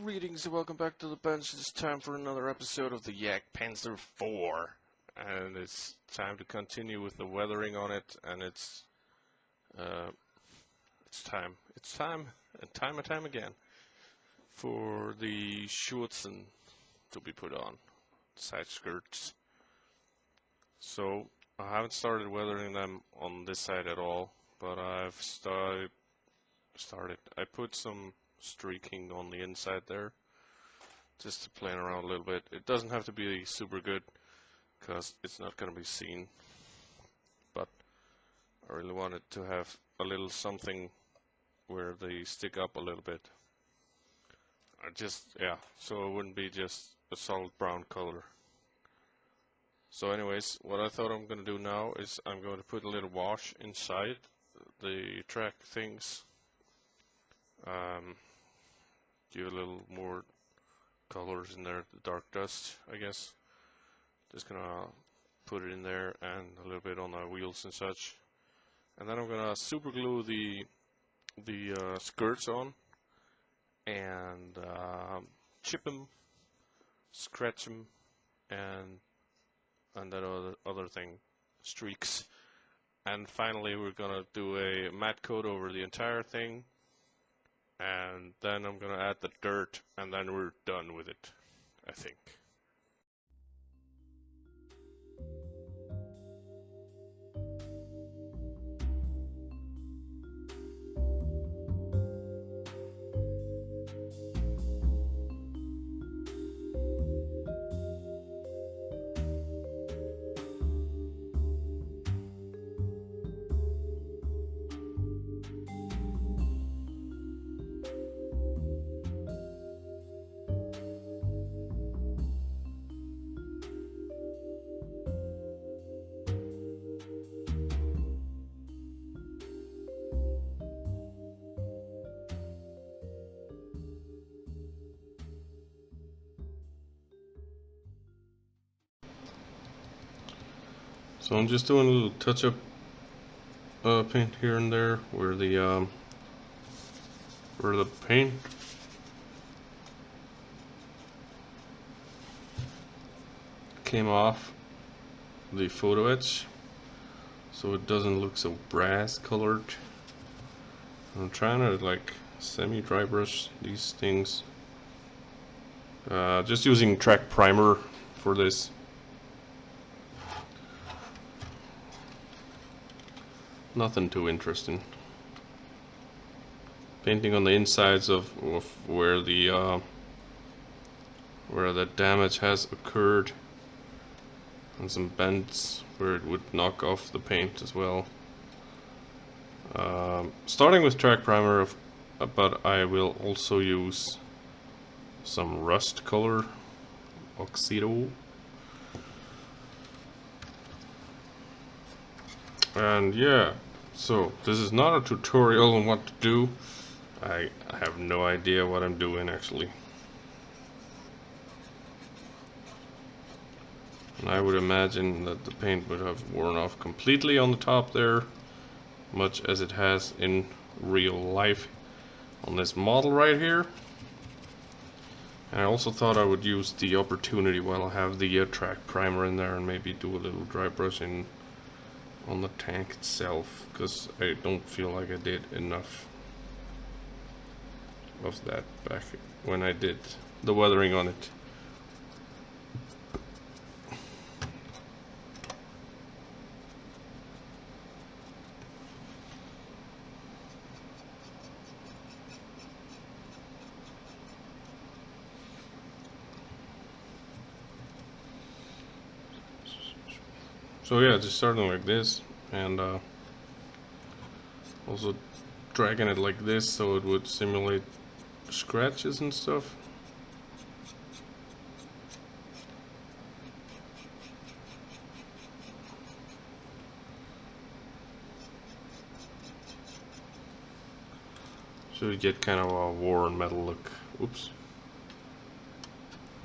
Greetings and welcome back to the bench. It's time for another episode of the Jagdpanzer 4. And it's time to continue with the weathering on it, and it's time. It's time and time again for the Schürzen to be put on. Side skirts. So I haven't started weathering them on this side at all, but I've started. I put some streaking on the inside there, just to play around a little bit. It doesn't have to be super good, because it's not going to be seen, but I really wanted to have a little something where they stick up a little bit. So it wouldn't be just a solid brown color. So anyways, what I thought I'm going to do now is I'm going to put a little wash inside the track things. Give a little more colors in there, the dark dust, I guess. Just gonna put it in there and a little bit on the wheels and such. And then I'm gonna super glue the skirts on and chip them, scratch them, and that other thing, streaks. And finally we're gonna do a matte coat over the entire thing. And then I'm gonna add the dirt, and then we're done with it, I think. So I'm just doing a little touch-up paint here and there where the paint came off the photo etch, so it doesn't look so brass colored. I'm trying to like semi-dry brush these things. Just using track primer for this. Nothing too interesting. Painting on the insides of where the damage has occurred, and some bends where it would knock off the paint as well. Starting with track primer, but I will also use some rust color, oxido. And yeah, so this is not a tutorial on what to do. I have no idea what I'm doing actually. And I would imagine that the paint would have worn off completely on the top there, much as it has in real life on this model right here. And I also thought I would use the opportunity while I have the track primer in there and maybe do a little dry brushing on the tank itself, because I don't feel like I did enough of that back when I did the weathering on it. So yeah, just starting like this, and also dragging it like this so it would simulate scratches and stuff. So you get kind of a worn metal look. Oops.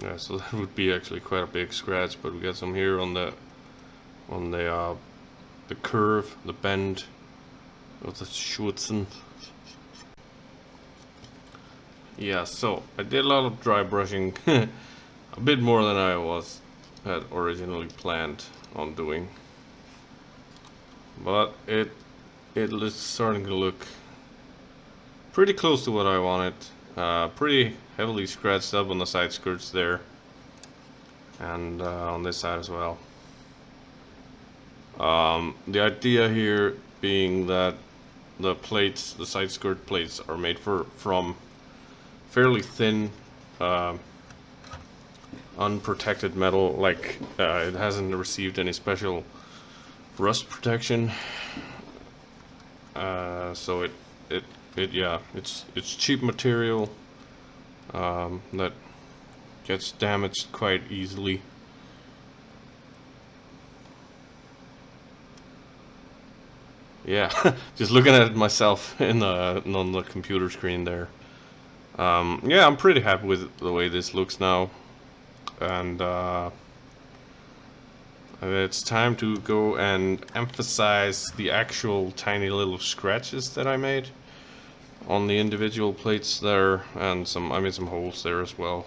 Yeah, so that would be actually quite a big scratch, but we got some here on the curve, the bend of the Schürzen. Yeah, so I did a lot of dry brushing, a bit more than I had originally planned on doing, but it is starting to look pretty close to what I wanted. Pretty heavily scratched up on the side skirts there, and on this side as well. The idea here being that the plates, the side skirt plates, are made from fairly thin, unprotected metal. Like it hasn't received any special rust protection, so it's cheap material that gets damaged quite easily. Yeah, just looking at it myself on the computer screen there. Yeah, I'm pretty happy with the way this looks now, and it's time to go and emphasize the actual tiny little scratches that I made on the individual plates there, and I made some holes there as well.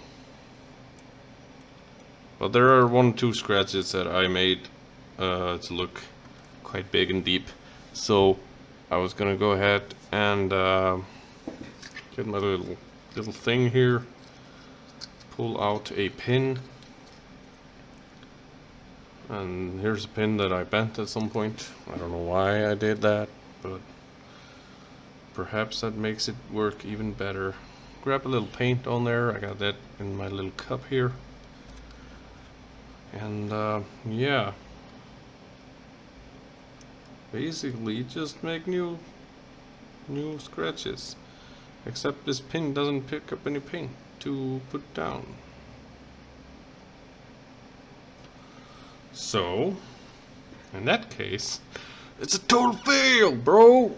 But there are 1 or 2 scratches that I made to look quite big and deep. So I was gonna go ahead and get my little thing here, pull out a pin, and here's a pin that I bent at some point. I don't know why I did that, but perhaps that makes it work even better. Grab a little paint on there. I got that in my little cup here, and yeah, basically just make new scratches, except this pin doesn't pick up any paint to put down. So in that case, it's a total fail, bro.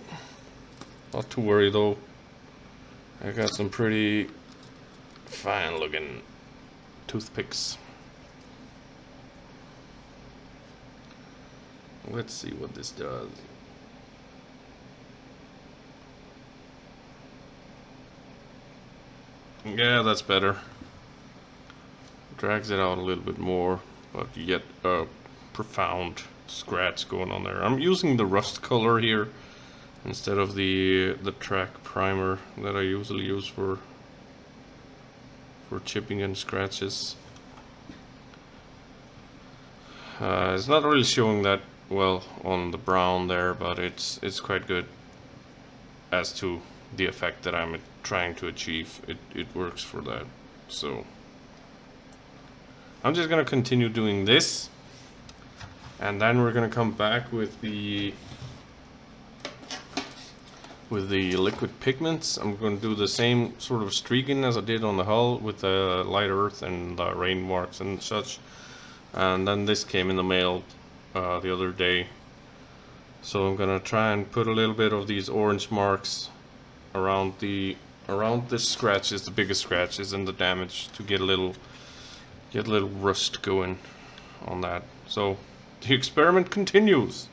Not to worry though, I got some pretty fine looking toothpicks. Let's see what this does. Yeah, that's better. Drags it out a little bit more, but you get a profound scratch going on there. I'm using the rust color here instead of the track primer that I usually use for chipping and scratches. It's not really showing that well on the brown there, but it's quite good as to the effect that I'm trying to achieve. It works for that. So I'm just gonna continue doing this, and then we're gonna come back with the liquid pigments. I'm going to do the same sort of streaking as I did on the hull with the light earth and the rain marks and such. And then this came in the mail the other day, so I'm gonna try and put a little bit of these orange marks around the scratches, the biggest scratches and the damage, to get a little rust going on that. So the experiment continues.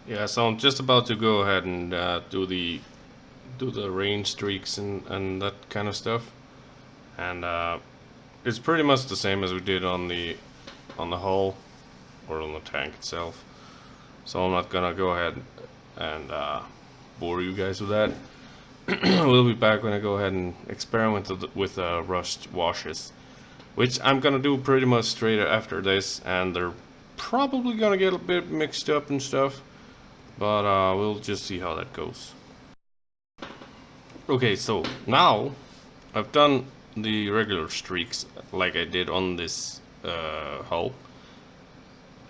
Yeah, so I'm just about to go ahead and do the rain streaks and that kind of stuff, and it's pretty much the same as we did on the hull or on the tank itself. So I'm not gonna go ahead and bore you guys with that. We'll be back when I go ahead and experiment with rust washes, which I'm gonna do pretty much straight after this, and they're probably gonna get a bit mixed up and stuff, but we'll just see how that goes. Okay, so now I've done the regular streaks like I did on this hull,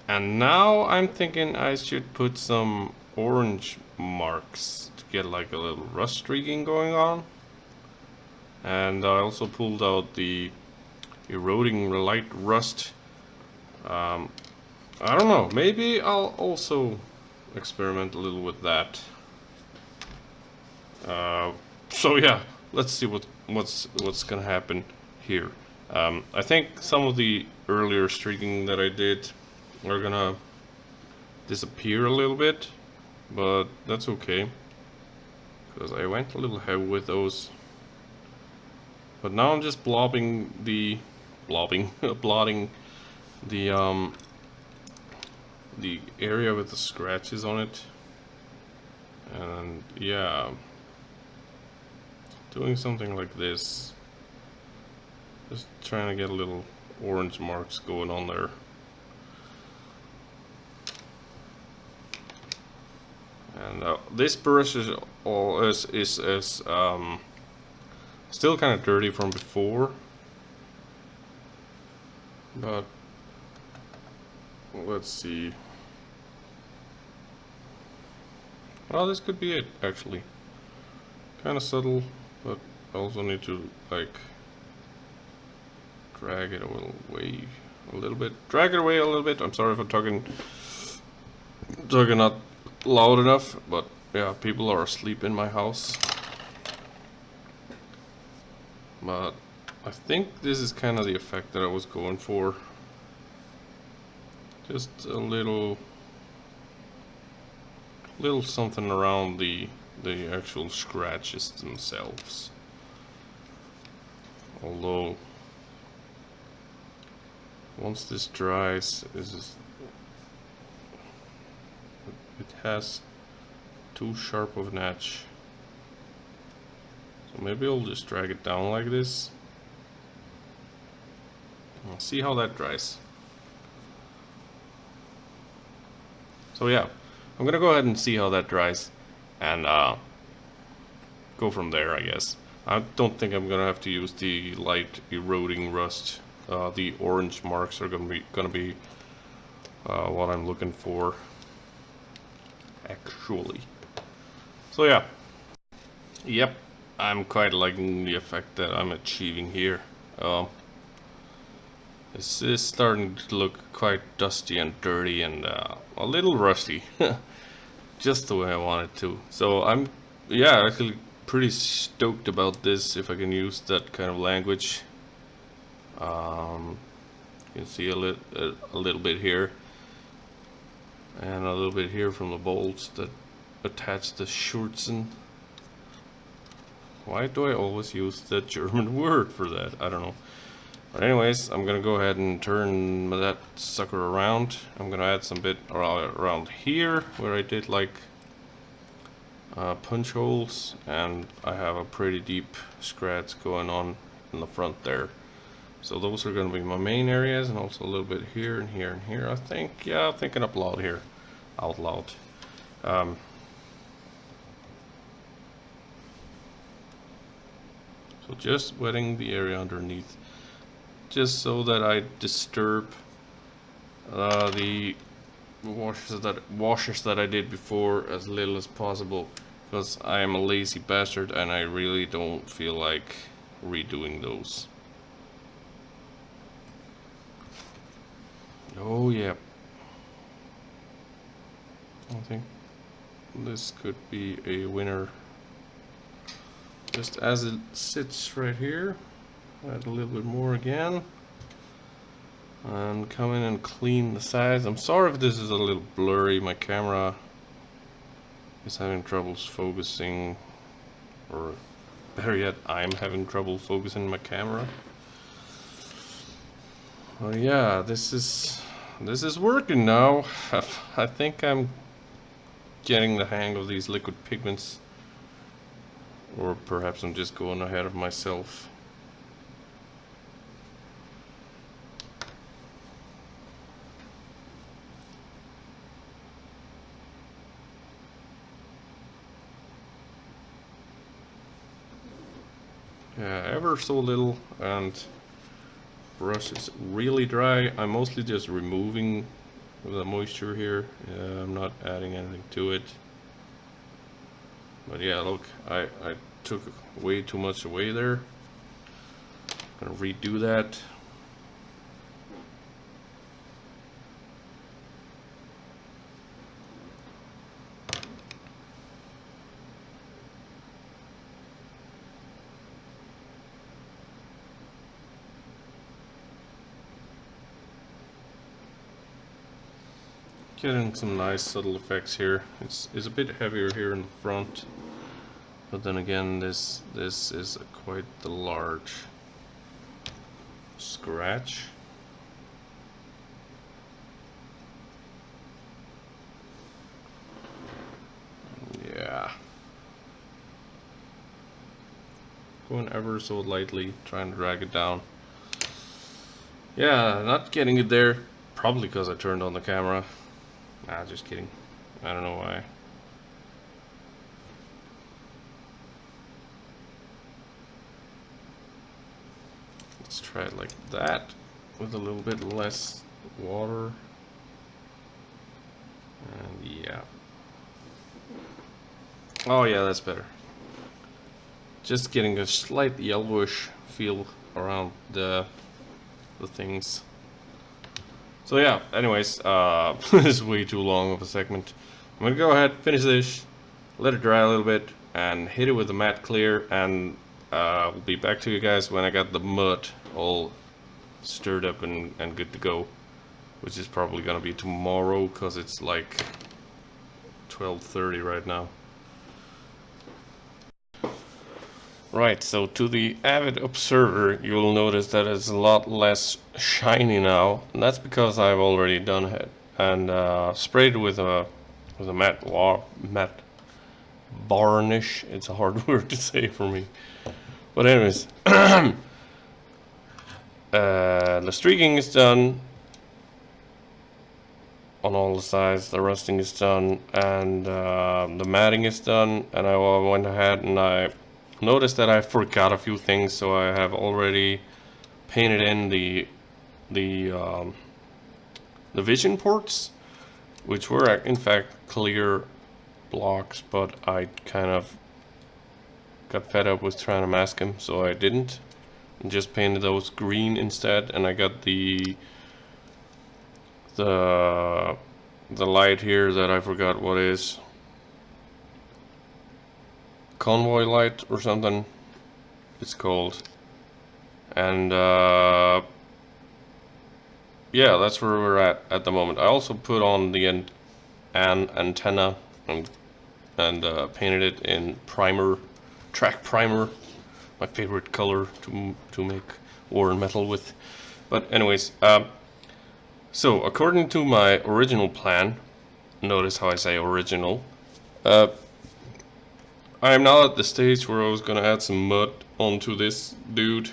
and now I'm thinking I should put some orange marks to get like a little rust streaking going on. And I also pulled out the eroding light rust. I don't know, maybe I'll also experiment a little with that. So yeah, let's see what's gonna happen here. I think some of the earlier streaking that I did are gonna disappear a little bit, but that's okay. because I went a little heavy with those. But now I'm just blotting the area with the scratches on it. And yeah, doing something like this, just trying to get a little orange marks going on there. And this brush is still kind of dirty from before, but let's see. Well, this could be it actually. Kind of subtle, but I also need to like drag it away a little bit. Drag it away a little bit. I'm sorry if I'm talking not loud enough, but yeah, people are asleep in my house. But I think this is kind of the effect that I was going for. Just a little something around the actual scratches themselves. Although once this dries, it has too sharp of an edge. So maybe I'll just drag it down like this. I'll see how that dries. So yeah, I'm gonna go ahead and see how that dries and go from there, I guess. I don't think I'm gonna have to use the light eroding rust. The orange marks are gonna be what I'm looking for, actually. So yeah, yep, I'm quite liking the effect that I'm achieving here. This is starting to look quite dusty and dirty and a little rusty, just the way I want it to. So I'm, yeah, actually pretty stoked about this, if I can use that kind of language. You can see a little bit here, and a little bit here from the bolts that attach the Schurzen. Why do I always use that German word for that? I don't know. But anyways, I'm gonna go ahead and turn that sucker around. I'm gonna add some bit around here where I did like punch holes, and I have a pretty deep scratch going on in the front there. So those are gonna be my main areas, and also a little bit here and here and here. I think, yeah, I'm thinking out loud here. Out loud. So just wetting the area underneath, just so that I disturb the washers that I did before as little as possible, because I am a lazy bastard and I really don't feel like redoing those. Oh yeah, I think this could be a winner. Just as it sits right here, add a little bit more again, and come in and clean the sides. I'm sorry if this is a little blurry. My camera is having troubles focusing, or better yet, I'm having trouble focusing my camera. Well, yeah, this is working now. I think I'm getting the hang of these liquid pigments, or perhaps I'm just going ahead of myself. Yeah, ever so little, and brush is really dry. I'm mostly just removing the moisture here. I'm not adding anything to it. But yeah, look, I took way too much away there. I'm gonna redo that. Getting some nice subtle effects here. It's a bit heavier here in the front, But then again, this is quite the large scratch. Yeah. Going ever so lightly, trying to drag it down. Yeah, not getting it there. Probably because I turned on the camera. Nah, just kidding. I don't know why. Let's try it like that, with a little bit less water. And yeah. Oh yeah, that's better. Just getting a slight yellowish feel around the things. So yeah, anyways, this is way too long of a segment. I'm gonna go ahead, finish this, let it dry a little bit, and hit it with the matte clear, and we'll be back to you guys when I got the mud all stirred up and good to go, which is probably gonna be tomorrow, because it's like 12:30 right now. Right, so to the avid observer, you will notice that it's a lot less shiny now, and that's because I've already done it and sprayed it with a matte varnish. It's a hard word to say for me, but anyways, the streaking is done on all the sides. The rusting is done, and the matting is done. And I went ahead and I noticed that I forgot a few things, so I have already painted in the vision ports, which were in fact clear blocks, but I kind of got fed up with trying to mask them, so I didn't, and just painted those green instead. And I got the light here that I forgot what is. Convoy light or something it's called, and yeah, that's where we're at the moment. I also put on the an antenna and painted it in primer, track primer, my favorite color to make war metal with. But anyways, so according to my original plan, notice how I say original, I am now at the stage where I was gonna add some mud onto this dude,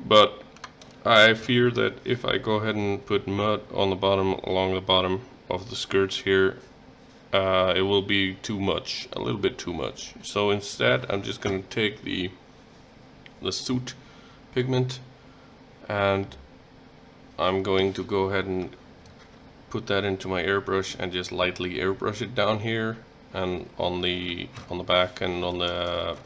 but I fear that if I go ahead and put mud on the bottom, along the bottom of the skirts here, it will be too much, a little bit too much. So instead, I'm just gonna take the soot pigment, and I'm going to go ahead and put that into my airbrush and just lightly airbrush it down here and on the back and on the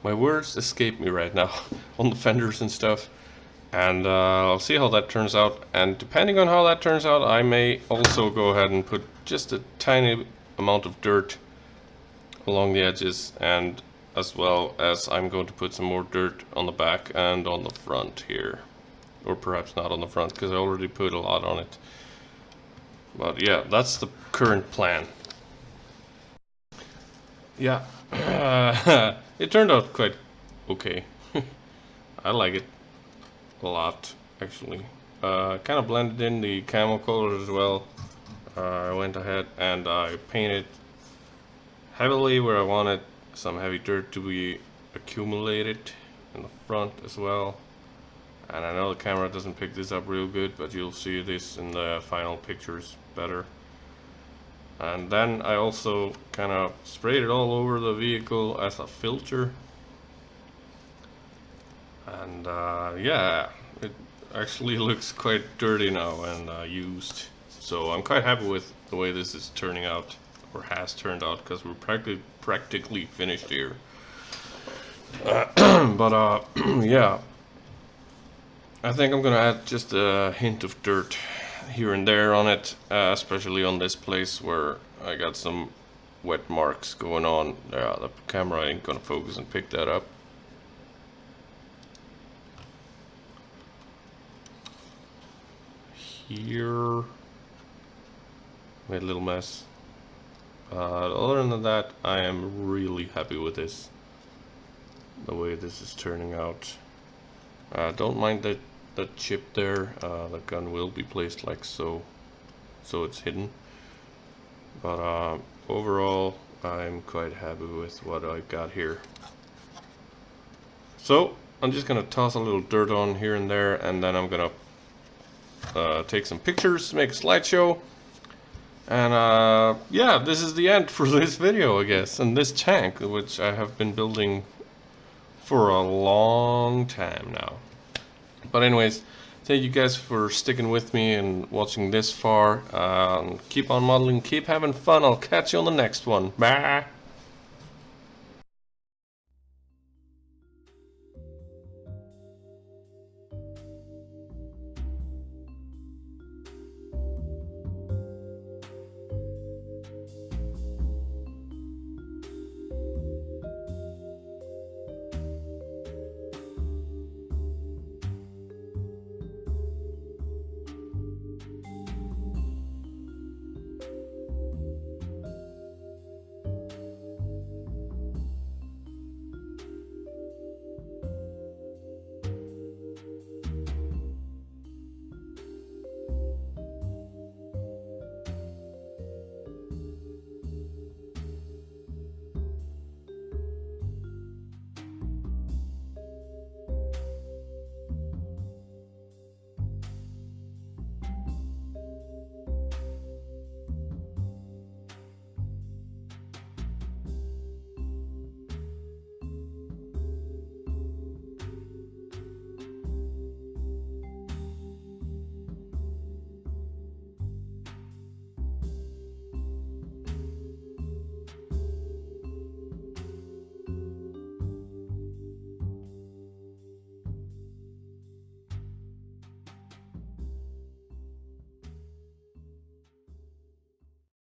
my words escape me right now on the fenders and stuff, and I'll see how that turns out. And depending on how that turns out, I may also go ahead and put just a tiny amount of dirt along the edges, and as well as I'm going to put some more dirt on the back and on the front here, or perhaps not on the front because I already put a lot on it. But yeah, that's the current plan. Yeah, it turned out quite okay. I like it a lot, actually. Kind of blended in the camo colors as well. I went ahead and I painted heavily where I wanted some heavy dirt to be accumulated in the front as well. And I know the camera doesn't pick this up real good, but you'll see this in the final pictures better. And then I also kind of sprayed it all over the vehicle as a filter. And yeah, it actually looks quite dirty now and used. So I'm quite happy with the way this is turning out, or has turned out, because we're practically finished here. But yeah, I think I'm gonna add just a hint of dirt here and there on it, especially on this place where I got some wet marks going on. The camera ain't gonna focus and pick that up. Here, made a little mess. Other than that, I am really happy with this, the way this is turning out. Don't mind that chip there. The gun will be placed like so it's hidden, but overall I'm quite happy with what I got here. So I'm just gonna toss a little dirt on here and there, and then I'm gonna take some pictures, make a slideshow, and yeah, this is the end for this video, I guess, and this tank, which I have been building for a long time now. But anyways, thank you guys for sticking with me and watching this far. Keep on modeling, keep having fun. I'll catch you on the next one. Bye!